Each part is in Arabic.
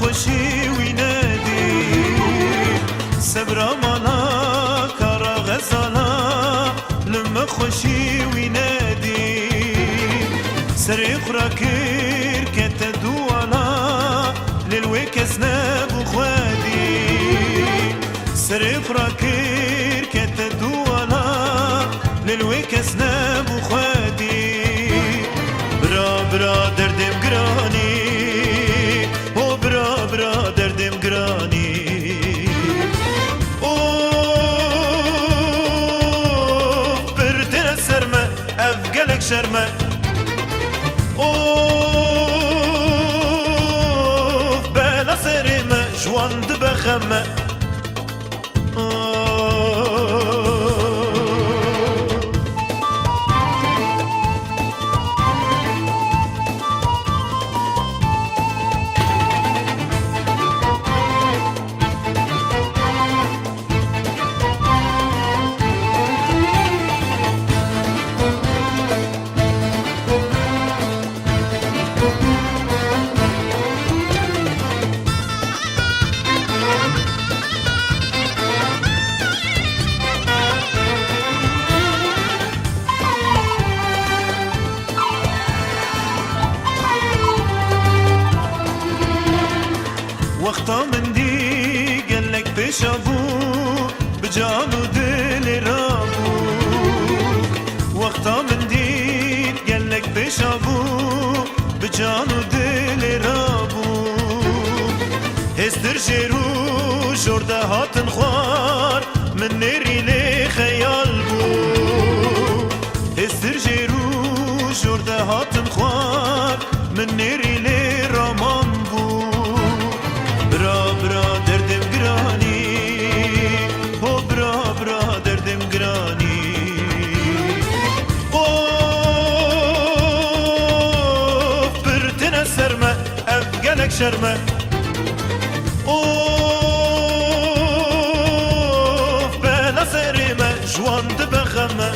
خوشی وینادی صبر مانا کارا غزالا لما خوشی وینادی سری خورا کر کت دوالا للوی کس نبو خوادی سری خورا کر کت دوالا للوی کس نبو خوادی برا برا دردم گرانی او برا برا دردم گرانی او بردن سرمه افگلک شرمه او بلا سرمه جوان دبخمه وقتا من دی گلک پیشا بو بجان و دل رابو وقتا من دی گلک پیشا بو بجان و دل رابو هستر جیرو جورده هاتن خوار من نری لی خیال بو هستر جیرو جورده هاتن خوار من نری لی رامان بو برا برا دردم گرانی او برا برا دردم گرانی او پرتن سرمه افگلک شرمه او بلا سرمه جوان دبخمه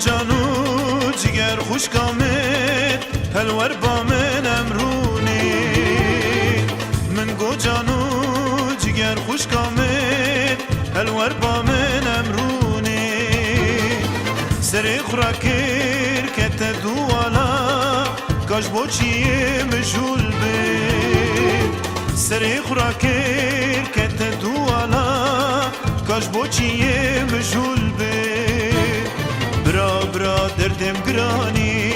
جانو جگر خوش کامت هلور با من امرونی من گو جانو جگر خوش کامت هلور با من امرونی سری خورا کر کت دوالا کاش بو چیه مجول بید سری خورا کر کت دوالا کاش بو چیه مجول بید برا برا دردم گرانی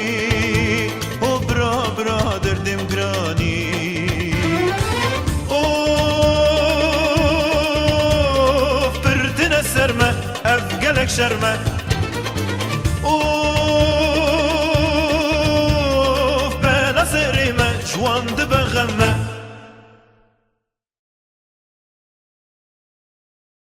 او برا برا دردم گرانی او پردن سرمه افگلک شرمه